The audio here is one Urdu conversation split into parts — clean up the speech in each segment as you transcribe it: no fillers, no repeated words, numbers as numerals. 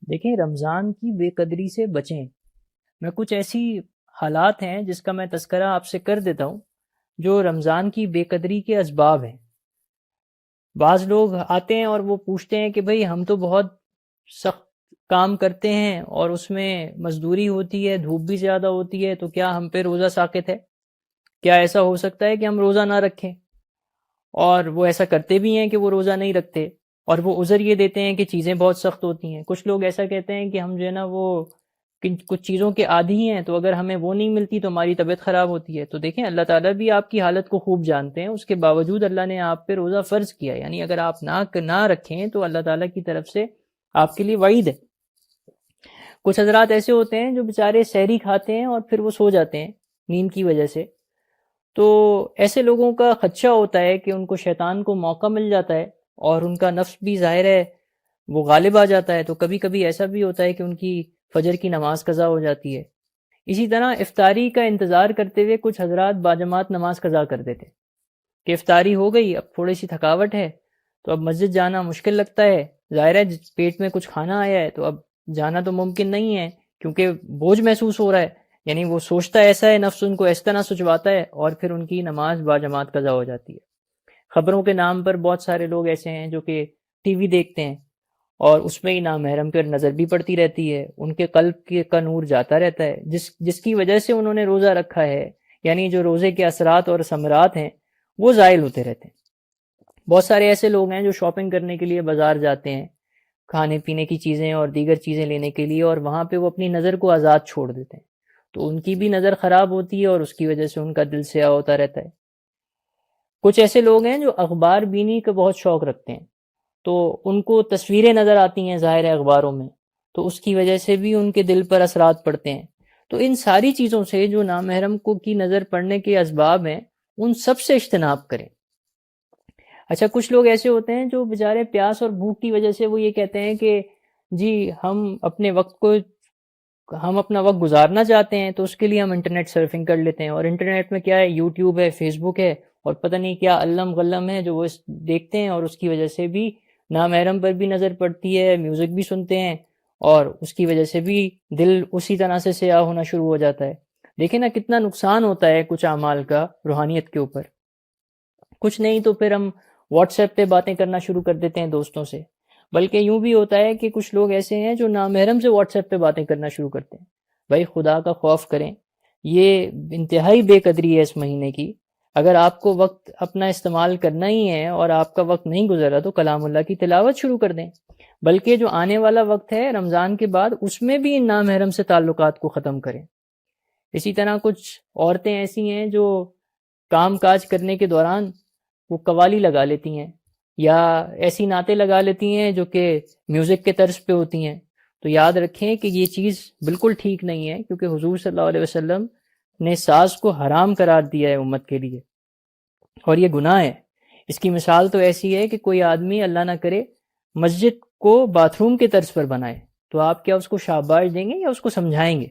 دیکھیں، رمضان کی بے قدری سے بچیں۔ میں کچھ ایسی حالات ہیں جس کا میں تذکرہ آپ سے کر دیتا ہوں جو رمضان کی بے قدری کے اسباب ہیں۔ بعض لوگ آتے ہیں اور وہ پوچھتے ہیں کہ بھئی ہم تو بہت سخت کام کرتے ہیں اور اس میں مزدوری ہوتی ہے، دھوپ بھی زیادہ ہوتی ہے، تو کیا ہم پہ روزہ ساقط ہے؟ کیا ایسا ہو سکتا ہے کہ ہم روزہ نہ رکھیں؟ اور وہ ایسا کرتے بھی ہیں کہ وہ روزہ نہیں رکھتے، اور وہ عذر یہ دیتے ہیں کہ چیزیں بہت سخت ہوتی ہیں۔ کچھ لوگ ایسا کہتے ہیں کہ ہم جو ہے نا وہ کچھ چیزوں کے عادی ہیں، تو اگر ہمیں وہ نہیں ملتی تو ہماری طبیعت خراب ہوتی ہے۔ تو دیکھیں، اللہ تعالیٰ بھی آپ کی حالت کو خوب جانتے ہیں، اس کے باوجود اللہ نے آپ پہ روزہ فرض کیا، یعنی اگر آپ نہ رکھیں تو اللہ تعالیٰ کی طرف سے آپ کے لیے وعید ہے۔ کچھ حضرات ایسے ہوتے ہیں جو بیچارے سحری کھاتے ہیں اور پھر وہ سو جاتے ہیں نیند کی وجہ سے، تو ایسے لوگوں کا خدشہ ہوتا ہے کہ ان کو شیطان کو موقع مل جاتا ہے اور ان کا نفس بھی ظاہر ہے وہ غالب آ جاتا ہے، تو کبھی کبھی ایسا بھی ہوتا ہے کہ ان کی فجر کی نماز قضا ہو جاتی ہے۔ اسی طرح افطاری کا انتظار کرتے ہوئے کچھ حضرات باجماعت نماز قضا کر دیتے کہ افطاری ہو گئی، اب تھوڑی سی تھکاوٹ ہے تو اب مسجد جانا مشکل لگتا ہے، ظاہر ہے پیٹ میں کچھ کھانا آیا ہے تو اب جانا تو ممکن نہیں ہے کیونکہ بوجھ محسوس ہو رہا ہے، یعنی وہ سوچتا ایسا ہے، نفس ان کو اس طرح سوچواتا ہے اور پھر ان کی نماز باجماعت قضا ہو جاتی ہے۔ خبروں کے نام پر بہت سارے لوگ ایسے ہیں جو کہ ٹی وی دیکھتے ہیں اور اس میں ہی نامحرم پر نظر بھی پڑتی رہتی ہے، ان کے قلب کا نور جاتا رہتا ہے، جس کی وجہ سے انہوں نے روزہ رکھا ہے، یعنی جو روزے کے اثرات اور ثمرات ہیں وہ زائل ہوتے رہتے ہیں۔ بہت سارے ایسے لوگ ہیں جو شاپنگ کرنے کے لیے بازار جاتے ہیں، کھانے پینے کی چیزیں اور دیگر چیزیں لینے کے لیے، اور وہاں پہ وہ اپنی نظر کو آزاد چھوڑ دیتے ہیں، تو ان کی بھی نظر خراب ہوتی ہے اور اس کی وجہ سے ان کا دل سیاہ ہوتا رہتا ہے۔ کچھ ایسے لوگ ہیں جو اخبار بینی کا بہت شوق رکھتے ہیں، تو ان کو تصویریں نظر آتی ہیں ظاہر ہے اخباروں میں، تو اس کی وجہ سے بھی ان کے دل پر اثرات پڑتے ہیں۔ تو ان ساری چیزوں سے جو نامحرم کو کی نظر پڑنے کے اسباب ہیں ان سب سے اجتناب کریں۔ اچھا، کچھ لوگ ایسے ہوتے ہیں جو بیچارے پیاس اور بھوک کی وجہ سے وہ یہ کہتے ہیں کہ جی ہم اپنا وقت گزارنا چاہتے ہیں، تو اس کے لیے ہم انٹرنیٹ سرفنگ کر لیتے ہیں، اور انٹرنیٹ میں کیا ہے، یوٹیوب ہے، فیس بک ہے، اور پتہ نہیں کیا علم غلم ہے جو وہ دیکھتے ہیں، اور اس کی وجہ سے بھی نامحرم پر بھی نظر پڑتی ہے، میوزک بھی سنتے ہیں، اور اس کی وجہ سے بھی دل اسی طرح سے سیاہ ہونا شروع ہو جاتا ہے۔ دیکھیں نا کتنا نقصان ہوتا ہے کچھ اعمال کا روحانیت کے اوپر۔ کچھ نہیں تو پھر ہم واٹس ایپ پہ باتیں کرنا شروع کر دیتے ہیں دوستوں سے، بلکہ یوں بھی ہوتا ہے کہ کچھ لوگ ایسے ہیں جو نامحرم سے واٹس ایپ پہ باتیں کرنا شروع کرتے ہیں۔ بھائی خدا کا خوف کریں، یہ انتہائی بے قدری ہے اس مہینے کی۔ اگر آپ کو وقت اپنا استعمال کرنا ہی ہے اور آپ کا وقت نہیں گزرا تو کلام اللہ کی تلاوت شروع کر دیں، بلکہ جو آنے والا وقت ہے رمضان کے بعد اس میں بھی ان نامحرم سے تعلقات کو ختم کریں۔ اسی طرح کچھ عورتیں ایسی ہیں جو کام کاج کرنے کے دوران وہ قوالی لگا لیتی ہیں یا ایسی نعتیں لگا لیتی ہیں جو کہ میوزک کے طرز پہ ہوتی ہیں، تو یاد رکھیں کہ یہ چیز بالکل ٹھیک نہیں ہے، کیونکہ حضور صلی اللہ علیہ وسلم نے ساز کو حرام قرار دیا ہے امت کے لیے، اور یہ گناہ ہے۔ اس کی مثال تو ایسی ہے کہ کوئی آدمی اللہ نہ کرے مسجد کو باتھ روم کے طرز پر بنائے، تو آپ کیا اس کو شاباش دیں گے یا اس کو سمجھائیں گے؟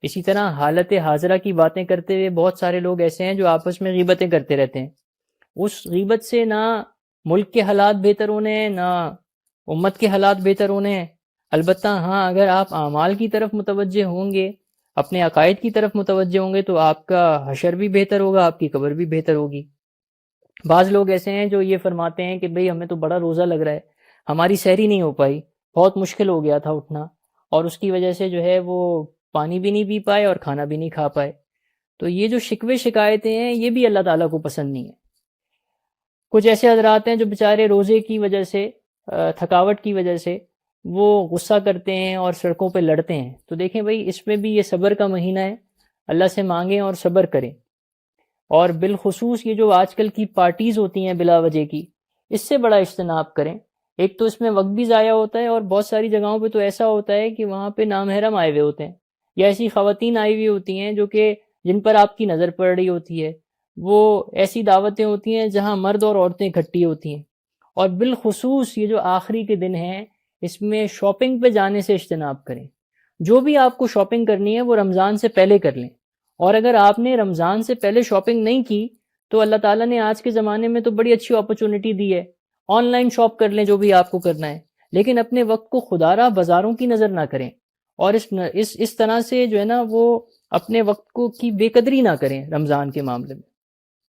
اسی طرح حالت حاضرہ کی باتیں کرتے ہوئے بہت سارے لوگ ایسے ہیں جو آپس میں غیبتیں کرتے رہتے ہیں۔ اس غیبت سے نہ ملک کے حالات بہتر ہونے ہیں، نہ امت کے حالات بہتر ہونے ہیں۔ البتہ ہاں، اگر آپ اعمال کی طرف متوجہ ہوں گے، اپنے عقائد کی طرف متوجہ ہوں گے، تو آپ کا حشر بھی بہتر ہوگا، آپ کی قبر بھی بہتر ہوگی۔ بعض لوگ ایسے ہیں جو یہ فرماتے ہیں کہ بھئی ہمیں تو بڑا روزہ لگ رہا ہے، ہماری سحری نہیں ہو پائی، بہت مشکل ہو گیا تھا اٹھنا، اور اس کی وجہ سے جو ہے وہ پانی بھی نہیں پی پائے اور کھانا بھی نہیں کھا پائے۔ تو یہ جو شکوے شکایتیں ہیں یہ بھی اللہ تعالیٰ کو پسند نہیں ہے۔ کچھ ایسے حضرات ہیں جو بیچارے روزے کی وجہ سے، تھکاوٹ کی وجہ سے وہ غصہ کرتے ہیں اور سڑکوں پہ لڑتے ہیں، تو دیکھیں بھئی اس میں بھی یہ صبر کا مہینہ ہے، اللہ سے مانگیں اور صبر کریں۔ اور بالخصوص یہ جو آج کل کی پارٹیز ہوتی ہیں بلا وجہ کی، اس سے بڑا اجتناب کریں۔ ایک تو اس میں وقت بھی ضائع ہوتا ہے، اور بہت ساری جگہوں پہ تو ایسا ہوتا ہے کہ وہاں پہ نامحرم آئے ہوئے ہوتے ہیں، یا ایسی خواتین آئی ہوئی ہوتی ہیں جو کہ جن پر آپ کی نظر پڑ رہی ہوتی ہے۔ وہ ایسی دعوتیں ہوتی ہیں جہاں مرد اور عورتیں اکٹھی ہوتی ہیں، اور بالخصوص یہ جو آخری کے دن ہیں اس میں شاپنگ پہ جانے سے اجتناب کریں۔ جو بھی آپ کو شاپنگ کرنی ہے وہ رمضان سے پہلے کر لیں، اور اگر آپ نے رمضان سے پہلے شاپنگ نہیں کی تو اللہ تعالیٰ نے آج کے زمانے میں تو بڑی اچھی اپرچونٹی دی ہے، آن لائن شاپ کر لیں جو بھی آپ کو کرنا ہے۔ لیکن اپنے وقت کو خدارہ بازاروں کی نظر نہ کریں، اور اس طرح سے جو ہے نا وہ اپنے وقت کو کی بے قدری نہ کریں رمضان کے معاملے میں۔